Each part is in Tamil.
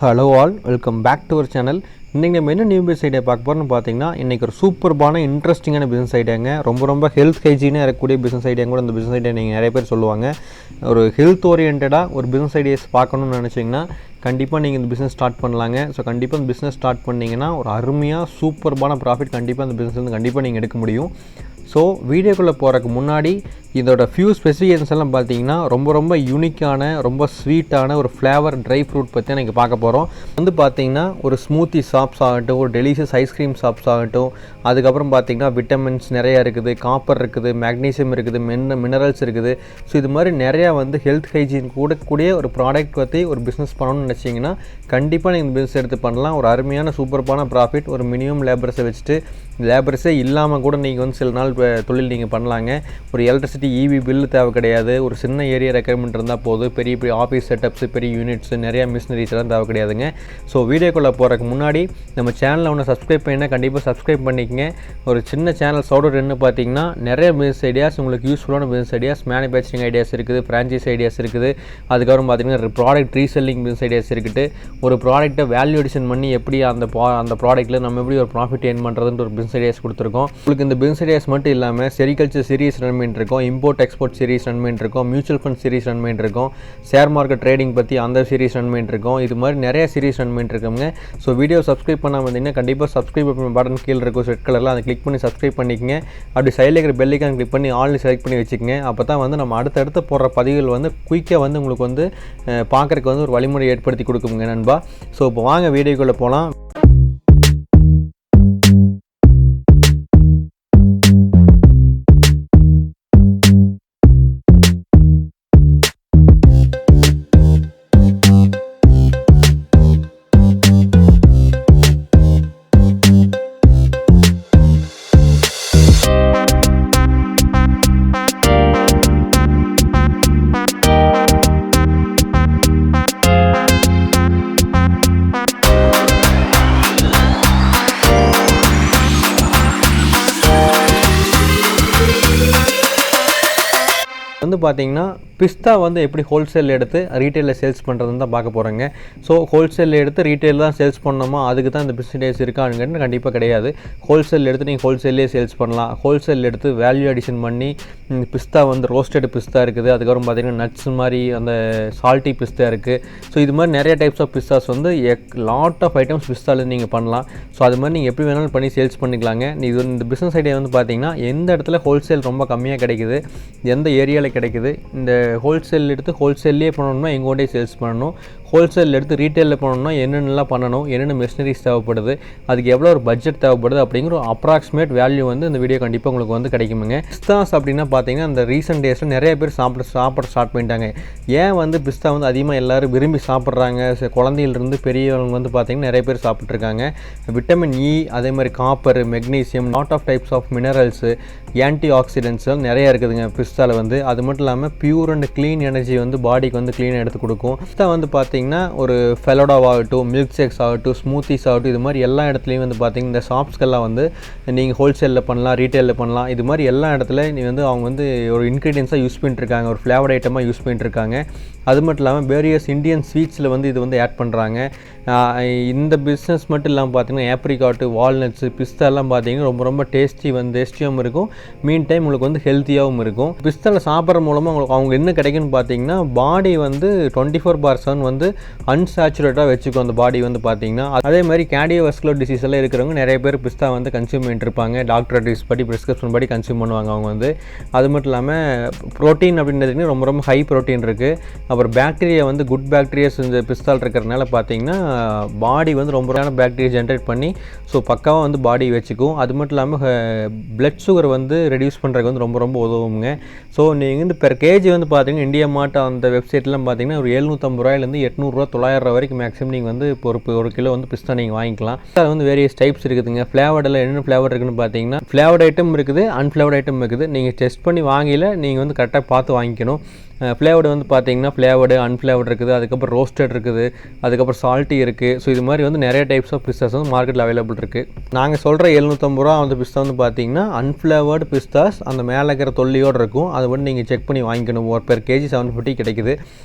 Hello all, welcome back to our channel. இன்றைக்கி நம்ம என்ன நியூ பிஸ்னஸ் ஐடியா பார்க்க போகிறோம்னு பார்த்தீங்கன்னா, இன்றைக்கி ஒரு சூப்பர்பான இன்ட்ரெஸ்டிங்கான பிஸ்னஸ் ஐடியாங்க. ரொம்ப ஹெல்த் ஹைஜீனாக இருக்கக்கூடிய பிஸ்னஸ் ஐடியா கூட இந்த பிஸ்னஸ் ஐடியா நீங்கள் நிறைய பேர் சொல்லுவாங்க. ஒரு ஹெல்த் ஓரியன்டாக ஒரு பிஸ்னஸ் ஐடியாஸ் பார்க்கணுன்னு நினச்சிங்கன்னா கண்டிப்பாக நீங்கள் இந்த பிஸ்னஸ் ஸ்டார்ட் பண்ணலாங்க. ஸோ கண்டிப்பாக இந்த பிஸ்னஸ் ஸ்டார்ட் பண்ணிங்கன்னா ஒரு அருமையாக சூப்பர்பான ப்ராஃபிட் கண்டிப்பாக இந்த பிஸ்னஸ் வந்து கண்டிப்பாக நீங்கள் எடுக்க முடியும். ஸோ வீடியோக்குள்ளே போகிறதுக்கு முன்னாடி இதோட ஃபியூ ஸ்பெசிஃபிகேஷன்ஸ் எல்லாம் பார்த்தீங்கன்னா ரொம்ப யூனிக்கான ரொம்ப ஸ்வீட்டான ஒரு ஃப்ளேவர் ட்ரை ஃப்ரூட் பற்றி நீங்கள் பார்க்க போகிறோம். வந்து பார்த்தீங்கன்னா ஒரு ஸ்மூத்தி ஷாப்ஸ் ஆகட்டும், ஒரு டெலிஷியஸ் ஐஸ்கிரீம் ஷாப்ஸ் ஆகட்டும், அதுக்கப்புறம் பார்த்தீங்கன்னா விட்டமின்ஸ் நிறையா இருக்குது, காப்பர் இருக்குது, மேக்னீசியம் இருக்குது, மினரல்ஸ் இருக்குது. ஸோ இது மாதிரி நிறையா வந்து ஹெல்த் ஹைஜீன் கூடக்கூடிய ஒரு ப்ராடக்ட் பற்றி ஒரு பிஸ்னஸ் பண்ணணும்னு நினச்சிங்கன்னா கண்டிப்பாக நீங்கள் பிஸ்னஸ் எடுத்து பண்ணலாம். ஒரு அருமையான சூப்பர்பான ப்ராஃபிட். ஒரு மினிமம் லேபர்ஸை வச்சுட்டு லேபர்ஸே இல்லாமல் கூட நீங்கள் வந்து சில நாள் தொழில் நீங்கள் பண்ணலாங்க. ஒரு எலக்ட்ரிசிட்டி இவி பில்லு தேவை கிடையாது. ஒரு சின்ன ஏரியா ரெக்யர்மெண்ட் இருந்தால் போதும். பெரிய ஆஃபீஸ் செட்டப்ஸு, பெரிய யூனிட்ஸு, நிறையா மிஷினரிஸ் எல்லாம் தேவை கிடையாதுங்க. ஸோ வீடியோக்குள்ளே போகிறதுக்கு முன்னாடி நம்ம சேனலில் ஒன்று சப்ஸ்கிரைப் பண்ணினா கண்டிப்பாக சப்ஸ்கிரைப் பண்ணிக்கங்க. ஒரு சின்ன சேனல் சவுடர் என்ன பார்த்தீங்கன்னா நிறைய பிஸ்னஸ் ஐடியாஸ், உங்களுக்கு யூஸ்ஃபுல்லான பிஸ்னஸ் ஐடியாஸ், மேனுஃபேக்சரிங் ஐடியாஸ் இருக்குது, ஃப்ரான்ச்சைஸ் ஐடியாஸ் இருக்குது. அதுக்கப்புறம் பார்த்தீங்கன்னா ப்ராடக்ட் ரீசெல்லிங் பிஸ்னஸ் ஐடியாஸ் இருக்குது. ஒரு ப்ராடக்ட்டை வேல்யூ அடிஷன் பண்ணி எப்படி அந்த ப்ராடக்ட்டில் நம்ம எப்படி ஒரு ப்ராஃபிட் ஏர்ன் பண்ணுறதுன்ற ஒரு பிஸ்னஸ் ஐடியாஸ் கொடுத்துருக்கோம். உங்களுக்கு இந்த பிஸ்னஸ் ஐடியாஸ் மட்டும் இல்லாமல் செரிகல்ச்சர் சீரிஸ் ரன் பண்ணிட்டு இருக்கோம், இம்போர்ட் எக்ஸ்போர்ட் சீரிஸ் ரன் பண்ணிட்டு இருக்கோம், மியூச்சுவல் ஃபண்ட் சீரிஸ் ரன் பண்ணிட்டு இருக்கோம், ஷேர் மார்க்கெட் ட்ரேடிங் பற்றி அந்த சீரிஸ் ரன் பண்ணிட்டு இருக்கோம். இது மாதிரி நிறைய சீரிஸ் ரன் பண்ணிட்டு இருக்கோங்க. ஸோ வீடியோ சப்ஸ்கிரைப் பண்ணாமல் இருந்தீங்கன்னா கண்டிப்பாக சப்ஸ்கிரைப் பட்டன் கீழே இருக்கும் ரெட் கலரில், அதை கிளிக் பண்ணி சப்ஸ்கிரைப் பண்ணிக்கங்க. அப்படி சைடில் இருக்கிற பெல் ஐகான் கிளிக் பண்ணி ஆல்ரெடி செலக்ட் பண்ணி வச்சுக்கோங்க. அப்போ தான் வந்து நம்ம அடுத்தடுத்து போடுற பதிவுகள் வந்து குயிக்காக வந்து உங்களுக்கு வந்து பார்க்குறதுக்கு வந்து ஒரு வழிமுறை ஏற்படுத்தி கொடுக்குங்க நண்பா. ஸோ இப்போ வாங்க வீடியோக்குள்ளே போகலாம். வந்து பார்த்தீங்கன்னா பிஸ்தா வந்து எப்படி ஹோல்சேல் எடுத்து ரீட்டெயிலில் சேல்ஸ் பண்ணுறதுன்னு தான் பார்க்க போகிறேங்க. ஸோ ஹோல்சேல் எடுத்து ரீட்டெயில் தான் சேல்ஸ் பண்ணணுமா, அதுக்கு தான் இந்த பிஸ்னஸ் இருக்கான்னு கண்டிப்பாக கிடையாது. ஹோல்சேல் எடுத்து நீங்கள் ஹோல்சேல்லே சேல்ஸ் பண்ணலாம். ஹோல்சேல் எடுத்து வேல்யூ அடிஷன் பண்ணி பிஸ்தா வந்து ரோஸ்டட் பிஸ்தா இருக்குது. அதுக்கப்புறம் பார்த்தீங்கன்னா நட்ஸ் மாதிரி அந்த சால்ட்டி பிஸ்தா இருக்குது. ஸோ இது மாதிரி நிறைய டைப்ஸ் ஆஃப் பிஸ்தாஸ் வந்து லாட் ஆஃப் ஐட்டம்ஸ் பிஸ்தாவில் நீங்கள் பண்ணலாம். ஸோ அது மாதிரி நீங்கள் எப்படி வேணாலும் பண்ணி சேல்ஸ் பண்ணிக்கலாங்க. இது இந்த பிஸ்னஸ் ஐடியா வந்து பார்த்தீங்கன்னா எந்த இடத்துல ஹோல்சேல் ரொம்ப கம்மியாக கிடைக்குது, எந்த ஏரியாவில் கிடைக்குது, இந்த ஹோல்சேல் எடுத்து ஹோல்சேல்லே பண்ணணும்னா எங்கோண்டே சேல்ஸ் பண்ணணும், ஹோல்சேல் எடுத்து ரீட்டெயிலில் பண்ணணும்னா என்னென்னலாம் பண்ணணும், என்னென்ன மிஷினரிஸ் தேவைப்படுது, அதுக்கு எவ்வளோ ஒரு பட்ஜெட் தேவைப்படுது அப்படிங்கிற ஒரு அப்ராக்சிமேட் வேல்யூ வந்து இந்த வீடியோ கண்டிப்பாக உங்களுக்கு வந்து கிடைக்குமுங்க. பிஸ்தாஸ் அப்படின்னா பார்த்தீங்கன்னா இந்த ரீசெண்ட் டேஸில் நிறைய பேர் சாப்பிட ஸ்டார்ட் பண்ணிட்டாங்க. ஏன் வந்து பிஸ்தா வந்து அதிகமாக எல்லோரும் விரும்பி சாப்பிட்றாங்க, குழந்தையிலிருந்து பெரியவங்க வந்து பார்த்திங்கன்னா நிறைய பேர் சாப்பிட்ருக்காங்க. விட்டமின் இ, அதே மாதிரி copper, magnesium, lot of types of minerals, antioxidants நிறையா இருக்குதுங்க பிஸ்தாவில் வந்து. அது மட்டும் இல்லாமல் பியூர் அண்ட் க்ளீன் எனர்ஜி வந்து பாடிக்கு வந்து க்ளீனாக எடுத்து கொடுக்கும். பிஸ்தா வந்து பார்த்தீங்கன்னா ஒரு ஃபெலோடாவாகட்டும், மில்க் ஷேக்ஸ் ஆகட்டும், ஸ்மூத்திஸ் ஆகட்டும், இது மாதிரி எல்லா இடத்துலையும் வந்து பார்த்தீங்கன்னா இந்த ஷாப்ஸ்க்கெல்லாம் வந்து நீங்கள் ஹோல்சேலில் பண்ணலாம், ரீட்டெயிலில் பண்ணலாம். இது மாதிரி எல்லா இடத்துல நீ வந்து அவங்க வந்து ஒரு இன்க்ரீடியன்ஸாக யூஸ் பண்ணிட்டுருக்காங்க, ஒரு ஃப்ளேவர்ட் ஐட்டமாக யூஸ் பண்ணிட்டுருக்காங்க. அது மட்டும் இல்லாமல் வேரியஸ் இந்தியன் ஸ்வீட்ஸில் வந்து இது வந்து ஆட் பண்ணுறாங்க. இந்த பிஸ்னஸ் மட்டும் இல்லாமல் பார்த்தீங்கன்னா ஏப்ரிகாட்டு, வால்நட்ஸு, பிஸ்தாலாம் பார்த்தீங்கன்னா ரொம்ப டேஸ்டியாகவும் இருக்கும். மீன் டைம் உங்களுக்கு வந்து ஹெல்த்தியாகவும் இருக்கும். பிஸ்தாவில் சாப்பிட்ற மூலமாக உங்களுக்கு அவங்க என்ன கிடைக்குன்னு பார்த்தீங்கன்னா பாடி வந்து 24/7 வந்து அன்சாச்சுரேட்டாக வச்சுக்கும் அந்த பாடி வந்து பார்த்தீங்கன்னா. அதே மாதிரி கேர்டியோவாஸ்குலர் டிசீஸ் எல்லாம் இருக்கிறவங்க நிறைய பேர் பிஸ்தா வந்து கன்சியூம் பண்ணிட்டுருப்பாங்க. டாக்டர் அட்வைஸ் படி ப்ரிஸ்கிரிப்ஷன் படி கன்சியூம் பண்ணுவாங்க அவங்க வந்து. அது மட்டும் இல்லாமல் ப்ரோட்டீன் அப்படின்றதுக்கு ரொம்ப ஹை ப்ரோட்டீன் இருக்குது. அப்புறம் பேக்டீரியா வந்து குட் பேக்டீரியாஸ் இந்த பிஸ்தால் இருக்கிறதுனால பார்த்தீங்கன்னா பாடி வந்து ரொம்ப பேக்டீரியா ஜென்ரேட் பண்ணி ஸோ பக்காவாக வந்து பாடி வச்சுக்கும். அது மட்டும் இல்லாமல் பிளட் சுகர் வந்து ரெடியூஸ் பண்ணுறதுக்கு வந்து ரொம்ப உதவுங்க. ஸோ நீங்கள் வந்து பெர் கேஜி வந்து பார்த்தீங்கன்னா இந்தியா மார்ட் அந்த வெப்சைட்லாம் பார்த்தீங்கன்னா ஒரு 750 ரூபாயிலேருந்து 800 900 வரைக்கும் மேக்ஸிமம் நீங்கள் வந்து ஒரு கிலோ வந்து பிஸ்தா நீங்கள் வாங்கிக்கலாம். அதில் வந்து வேரியஸ் டைப்ஸ் இருக்குதுங்க. ஃப்ளேவர்டில் என்னென்ன ஃப்ளேவர் இருக்குன்னு பார்த்தீங்கன்னா ஃப்ளேவர்ட் ஐட்டம் இருக்குது, அன்ஃப்ளேவர்ட் ஐட்டம் இருக்குது. நீங்கள் டெஸ்ட் பண்ணி வாங்கல நீங்கள் வந்து கரெக்டாக பார்த்து வாங்கிக்கணும். ஃப்ளேவர்டு வந்து பார்த்தீங்கன்னா ஃப்ளேவர்டு, அன்ஃப்ளேவர்டு இருக்குது, அதுக்கப்புறம் ரோஸ்டட் இருக்குது, அதுக்கப்புறம் சால்ட்டி இருக்குது. ஸோ இது மாதிரி வந்து நிறைய டைப்ஸ் ஆஃப் பிஸ்தாஸ் வந்து மார்க்கெட்டில் அவைலபிள் இருக்குது. நாங்கள் சொல்கிற 750 ரூபா அந்த பிஸ்தா வந்து பார்த்தீங்கன்னா அன்ஃப்ளேவர்டு பிஸ்தாஸ் அந்த மேலே இருக்கிற தொல்லியோடு இருக்கும். அது வந்து நீங்கள் செக் பண்ணி வாங்கிக்கணும். ஒரு பெர் கேஜி 750 கிடைக்குது.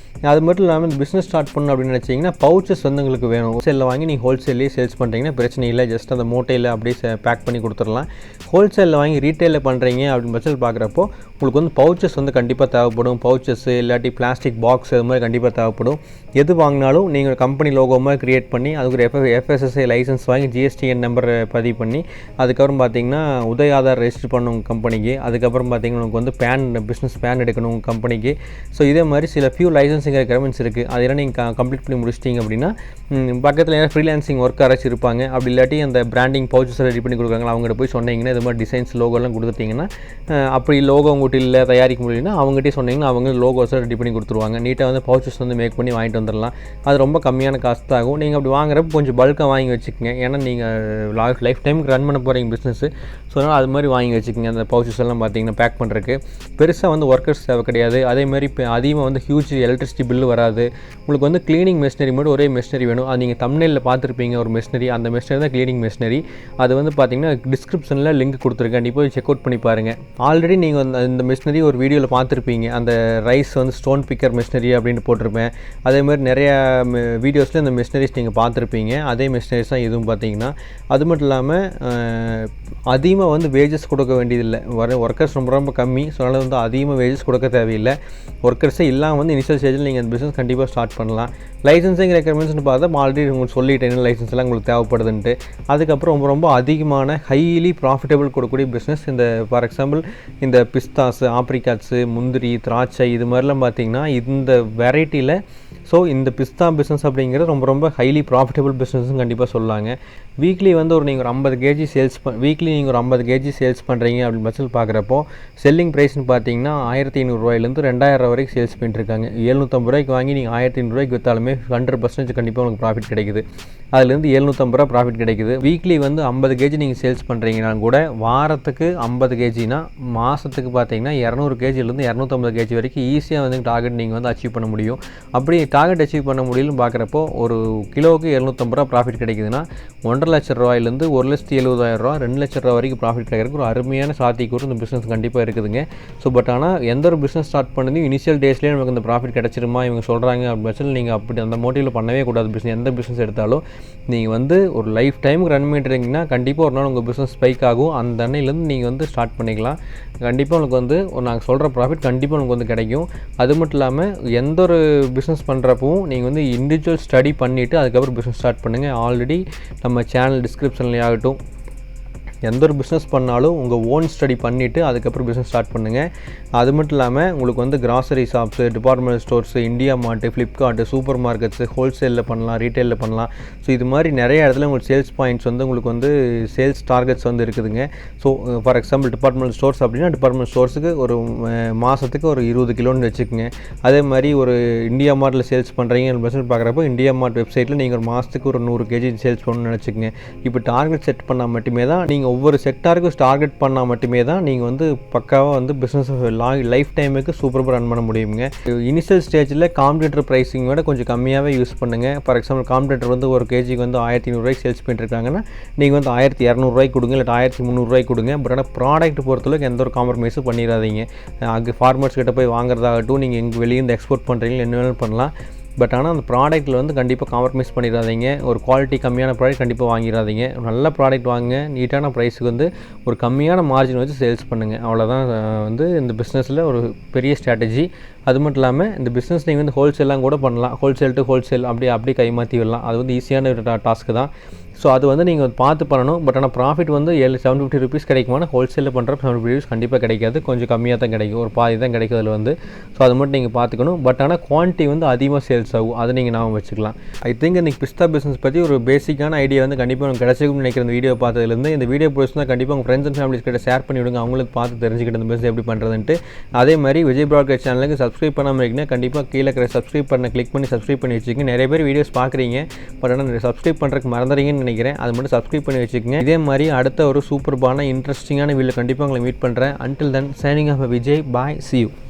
அது மட்டும் இல்லாமல் இந்த பிஸ்னஸ் ஸ்டார்ட் பண்ணணும் அப்படின்னு நினச்சிங்கன்னா பவுச்சஸ் வந்து உங்களுக்கு வேணும். ஹோல்சேலில் வாங்கி நீங்கள் ஹோல்சேல்லேயே சேல்ஸ் பண்ணுறீங்கன்னா பிரச்சனை இல்லை. ஜஸ்ட் அந்த மூட்டையில் அப்படியே பேக் பண்ணி கொடுத்துடலாம். ஹோல்சேலில் வாங்கி ரீட்டெயிலில் பண்ணுறீங்க அப்படின்னு பட்சத்தில் பார்க்குறப்போ உங்களுக்கு வந்து பவுச்சஸ் வந்து கண்டிப்பாக தேவைப்படும். பவுச்சஸ் இல்லாட்டி பிளாஸ்டிக் பாக்ஸ் அது மாதிரி கண்டிப்பாக தேவைப்படும். எது வாங்கினாலும் நீங்கள் கம்பெனி லோகோ மாதிரி க்ரியேட் பண்ணி அதுக்கு ஒரு FSSAI லைசன்ஸ் வாங்கி GSTN நம்பர் பதிவு பண்ணி அதுக்கப்புறம் பார்த்தீங்கன்னா உதய் ஆதார் ரெஜிஸ்டர் பண்ணணும் கம்பெனிக்கு. அதுக்கப்புறம் பார்த்தீங்கன்னா உங்களுக்கு வந்து பிஸ்னஸ் பேன் எடுக்கணும் கம்பெனிக்கு. ஸோ இதே மாதிரி சில ஃபியூ லைசன்ஸிங் ரெக்யர்மெண்ட்ஸ் இருக்குது. அதெல்லாம் நீங்கள் கம்ப்ளீட் பண்ணி முடிச்சிட்டிங்க அப்படின்னா பக்கத்தில் ஏதாவது ஃப்ரீலான்சிங் ஒர்க் அரைச்சி இருப்பாங்க. அப்படி இல்லாட்டி அந்த பிராண்டிங் பவுச்சஸ் ரெடி பண்ணி கொடுக்குறாங்களா அவங்ககிட்ட போய் சொன்னீங்கன்னா இது மாதிரி டிசைன்ஸ் லோகோலாம் கொடுத்துட்டிங்கன்னா அப்படி லோகோ உங்கள்கிட்ட இல்லை தயாரிக்க முடியலன்னா அவங்ககிட்டே சொன்னீங்கன்னா அவங்க லோகோஸை ரெடி பண்ணி கொடுத்துருவாங்க. நீட்டாக வந்து பவுச்சஸ் வந்து மேக் பண்ணி வாங்கிட்டு வந்துடலாம். அது ரொம்ப கம்மியான காஸ்ட் ஆகும். நீங்கள் அப்படி வாங்குறப்ப கொஞ்சம் பல்காக வாங்கி வச்சுக்கோங்க. ஏன்னா நீங்கள் லைஃப் டைமுக்கு ரன் பண்ண போகிறீங்க பிஸ்னஸ்ஸு. ஸோ அதனால் அது மாதிரி வாங்கி வச்சுக்கோங்க. அந்த பவுச்சஸ் எல்லாம் பார்த்தீங்கன்னா பேக் பண்ணுறதுக்கு பெருசாக வந்து ஒர்க்கர்ஸ் தேவை கிடையாது. அதேமாதிரி இப்போ அதிகமாக வந்து ஹியூஜ் எலக்ட்ரிசிட்டி பில்லு வராது. உங்களுக்கு வந்து க்ளீனிங் மெஷினரி மட்டும் ஒரே மெஷினரி வேணும். அது நீங்கள் தம்ப்நெயிலில் பார்த்துருப்பீங்க ஒரு மெஷினரி. அந்த மெஷினரி தான் க்ளீனிங் மெஷினரி. அது வந்து பார்த்தீங்கன்னா டிஸ்கிரிப்ஷனில் லிங்க் கொடுத்துருக்கேன். நீ போய் செக் அவுட் பண்ணி பாருங்கள். ஆல்ரெடி நீங்கள் இந்த மெஷினரி ஒரு வீடியோவில் பார்த்துருப்பீங்க. அந்த ரைஸ் வந்து ஸ்டோன் பிக்கர் மெஷினரி அப்படின்னு போட்டிருப்பேன். அதேமாதிரி நிறையா வீடியோஸில் இந்த மெஷினரிஸ் நீங்கள் பார்த்துருப்பீங்க. அதே மெஷினரிஸ் தான் இதுவும் பார்த்தீங்கன்னா. அது மட்டும் இல்லாமல் அதிகமாக வந்து வேஜஸ் கொடுக்க வேண்டியதில்லை. ஒர்க்கர்ஸ் ரொம்ப ரொம்ப கம்மி. ஸோ அதனால் வந்து அதிகமாக வேஜஸ் கொடுக்க தேவையில்லை. ஒர்க்கர்ஸே இல்லாமல் வந்து இனிஷியல் ஸ்டேஜில் நீங்கள் அந்த பிஸ்னஸ் கண்டிப்பாக ஸ்டார்ட் பண்ணலாம். லைசன்ஸிங் ரெக்யர்மெண்ட்ஸ்னு பார்த்தா ஆல்ரெடி உங்களுக்கு சொல்லிட்டேன் என்ன லைசன்ஸ்லாம் உங்களுக்கு தேவைப்படுதுன்ட்டு. அதுக்கப்புறம் ரொம்ப ரொம்ப அதிகமான ஹைலி ப்ராஃபிட்டபிள் கொடுக்கக்கூடிய பிஸ்னஸ் இந்த ஃபார் எக்ஸாம்பிள் இந்த பிஸ்தாஸு, ஆப்ரிகாட்ஸு, முந்திரி, திராட்சை இது மாதிரிலாம் பார்த்தீங்கன்னா இந்த வெரைட்டியில் ஸோ இந்த பிஸ்தா பிஸ்னஸ் அப்படிங்கிறது ரொம்ப ரொம்ப ஹைலி ப்ராஃபிட்டபிள் பிஸ்னஸ்ன்னு கண்டிப்பாக சொல்லாங்க. வீக்லி வந்து நீங்கள் ஒரு 50 கேஜி சேல்ஸ் வீக்லி நீங்கள் ஒரு 50 கேஜி சேல்ஸ் பண்ணுறீங்க அப்படின்னு பட்சத்தில் பார்க்குறப்போ செல்லிங் ப்ரைஸ்னு பார்த்தீங்கன்னா 1500 ரூபாயிலேருந்து 2000 வரைக்கும் சேல்ஸ் பண்ணிட்டுருக்காங்க. 750 ரூபாய்க்கு வாங்கி நீங்கள் 1500 ரூபாய்க்கு விற்றாலுமே 100% கண்டிப்பாக உங்களுக்கு ப்ராஃபிட் கிடைக்குது. அதுலேருந்து 750 ரூபா ப்ராஃபிட் கிடைக்குது. வீக்லி வந்து 50 கேஜி நீங்கள் சேல்ஸ் பண்ணுறீங்கன்னா கூட வாரத்துக்கு 50 கேஜினா மாதத்துக்கு பார்த்தீங்கன்னா 200 கேஜிலேருந்து 250 கேஜி வரைக்கும் ஈஸியாக வந்து டார்கெட் நீங்கள் வந்து அச்சீவ் பண்ண முடியும். அப்படி டார்கெட் அச்சீவ் பண்ண முடியும்னு பார்க்குறப்போ ஒரு கிலோவுக்கு 750 ரூபா ப்ராஃபிட் கிடைக்குதுன்னா 1,50,000 ரூபாயிலேருந்து 1,70,000 ரூபா 2,00,000 ரூபா வரைக்கும் ப்ராஃபிட் கிடைக்கிறதுக்கு ஒரு அருமையான சாத்தியக்கூறு இந்த பிஸ்னஸ் கண்டிப்பாக இருக்குதுங்க. ஸோ பட் ஆனால் எந்த ஒரு பிஸ்னஸ் ஸ்டார்ட் பண்ணி இனிஷியல் டேஸ்லேயே நமக்கு இந்த ப்ராஃபிட் கிடச்சிருமா இவங்க சொல்கிறாங்க அப்படின்னு நீங்கள் அப்படி அந்த மோட்டிவில் பண்ணவே கூடாது. எந்த பிஸ்னஸ் எடுத்தாலும் நீங்கள் வந்து ஒரு லைஃப் டைமுக்கு ரன் பண்ணிட்டுருந்தீங்கன்னா கண்டிப்பாக ஒரு நாள் உங்கள் பிஸ்னஸ் ஸ்பைக் ஆகும். அந்த அன்னையிலேருந்து நீங்கள் வந்து ஸ்டார்ட் பண்ணிக்கலாம். கண்டிப்பாக உங்களுக்கு வந்து நாங்கள் சொல்கிற ப்ராஃபிட் கண்டிப்பாக உங்களுக்கு வந்து கிடைக்கும். அது மட்டும் இல்லாமல் எந்த ஒரு பிஸ்னஸ் பண்ணுறப்பவும் நீங்கள் வந்து இண்டிவிஜுவல் ஸ்டடி பண்ணிவிட்டு அதுக்கப்புறம் பிஸ்னஸ் ஸ்டார்ட் பண்ணுங்கள். ஆல்ரெடி நம்ம சேனல் டிஸ்கிரிப்ஷன்லேயே ஆகட்டும் எந்த ஒரு பிஸ்னஸ் பண்ணாலும் உங்கள் ஓன் ஸ்டடி பண்ணிவிட்டு அதுக்கப்புறம் பிஸ்னஸ் ஸ்டார்ட் பண்ணுங்கள். அது மட்டும் இல்லாமல் உங்களுக்கு வந்து grocery shops, department stores, India mart, Flipkart, super markets, ஹோல்சேலில் பண்ணலாம், ரீட்டெயிலில் பண்ணலாம். ஸோ இது மாதிரி நிறைய இடத்துல உங்களுக்கு சேல்ஸ் பாயிண்ட்ஸ் வந்து உங்களுக்கு வந்து சேல்ஸ் டார்கெட்ஸ் வந்து இருக்குதுங்க. So for example department stores அப்படின்னா டிபார்ட்மெண்ட் ஸ்டோர்ஸுக்கு ஒரு மாதத்துக்கு ஒரு 20 கிலோன்னு வச்சுக்கோங்க. அதே மாதிரி ஒரு இந்தியா மார்ட்டில் சேல்ஸ் பண்ணுறீங்க பர்சன்ட் பார்க்குறப்போ இந்தியா மார்ட் வெப்சைட்டில் நீங்கள் ஒரு மாதத்துக்கு ஒரு 100 கேஜி சேல்ஸ் பண்ணணும்னு நினச்சிக்கோங்க. இப்போ டார்கெட் செட் பண்ணால் மட்டுமே தான் நீங்கள் ஒவ்வொரு செக்டாருக்கும் டார்கெட் பண்ணால் மட்டுமே தான் நீங்கள் வந்து பக்காவாக வந்து பிஸ்னஸ் லைஃப் டைமுக்கு சூப்பராக ரன் பண்ண முடியுங்க. இனிஷியல் ஸ்டேஜில் காம்படிட்டர் ப்ரைஸிங் விட கொஞ்சம் கம்மியாகவே யூஸ் பண்ணுங்கள். ஃபார் எக்ஸாம்பிள் காம்படிட்டர் வந்து ஒரு கேஜிக்கு வந்து 1500 ரூபாய்க்கு சேல்ஸ் பண்ணிட்டுருக்காங்கன்னா நீங்கள் வந்து 1200 ரூபாய்க்கு கொடுங்க, இல்லை 1300 ரூபாய்க்கு கொடுங்க. பட் ஆனால் ப்ராடக்ட் பொறுத்தளவுக்கு எந்த ஒரு காம்ப்ரமைஸும் பண்ணிடாதீங்க. அங்கே ஃபார்மர்ஸ் கிட்ட போய் வாங்குறதாகட்டும், நீங்கள் எங்கே வெளியேருந்து எக்ஸ்போர்ட் பண்ணுறீங்க என்ன வேணும் பண்ணலாம். பட் ஆனால் அந்த ப்ராடக்ட்டில் வந்து கண்டிப்பாக காம்ப்ரமைஸ் பண்ணிடாதீங்க. ஒரு குவாலிட்டி கம்மியான ப்ராடக்ட் கண்டிப்பாக வாங்கிடாதீங்க. நல்ல ப்ராடக்ட் வாங்குங்க. நீட்டான ப்ரைஸுக்கு வந்து ஒரு கம்மியான மார்ஜின் வச்சு சேல்ஸ் பண்ணுங்கள். அவ்வளோதான் வந்து இந்த பிஸ்னஸில் ஒரு பெரிய ஸ்ட்ராட்டஜி. அது மட்டும் இல்லாமல் இந்த பிஸ்னஸ் நீங்கள் வந்து ஹோல்சேலாம் கூட பண்ணலாம். ஹோல்சேல் டு ஹோல்சேல் அப்படியே கைமாற்றி விடலாம். அது வந்து ஈஸியான டாஸ்க்கு தான். ஸோ அது வந்து நீங்கள் பார்த்து பண்ணணும். பட் ஆனால் ப்ராஃபிட் வந்து 750 ருபீஸ் கிடைக்குமானா ஹோல்சேலில் பண்ணுற 750 ருபீஸ் கண்டிப்பாக கிடைக்காது. கொஞ்சம் கம்மியாக தான் கிடைக்கும். ஒரு பாதி தான் கிடைக்கும் அதில் வந்து. ஸோ அது மட்டும் நீங்கள் பார்த்துக்கணும். பட் ஆனால் குவான்டிட்டி வந்து அதிகமாக சேல்ஸ் ஆகும். அதை நீங்கள் ஞாபகம் வச்சுக்கலாம். ஐ திங்க் இன்றைக்கி பிஸ்தா பிஸ்னஸ் பற்றி ஒரு பேசிக்கான ஐடியா வந்து கண்டிப்பாக உங்களுக்கு கிடைச்சிக்கும்னு நினைக்கிற இந்த வீடியோ பார்த்ததுலேருந்து. இந்த வீடியோ பிடிச்சிருந்தால் கண்டிப்பாக உங்கள் ஃப்ரெண்ட்ஸ் அண்ட் ஃபேமிலிஸ் கிட்ட ஷேர் பண்ணி விடுங்க. அவங்களுக்கு பார்த்து தெரிஞ்சுக்கிட்டு இந்த பிஸ்னஸ் எப்படி பண்ணுறதுன்ட்டு. அதே மாதிரி விஜய் ப்ராட்காஸ்ட் சேனலுக்கு சப்ஸ்கிரைப் பண்ணாமல் இருக்கீங்கன்னா கண்டிப்பாக கீழே இருக்கிற சப்ஸ்கிரைப் பண்ண கிளிக் பண்ணி சப்ஸ்கிரைப் பண்ணி வச்சுக்கோங்க. நிறைய பேர் வீடியோஸ் பார்க்குறீங்க, பட் ஆனால் சப்ஸ்கிரைப் பண்ணுறதுக்கு மறந்துறீங்கன்னு நினைக்கிறேன். அது மட்டும் சப்ஸ்கிரைப் பண்ணி வச்சுக்கோங்க. இதே மாதிரி அடுத்த ஒரு சூப்பர்பான இன்ட்ரெஸ்டிங்கான வீடியோ கண்டிப்பாக உங்களை மீட் பண்ணுறேன். Until then, signing off Vijay. Bye. See you.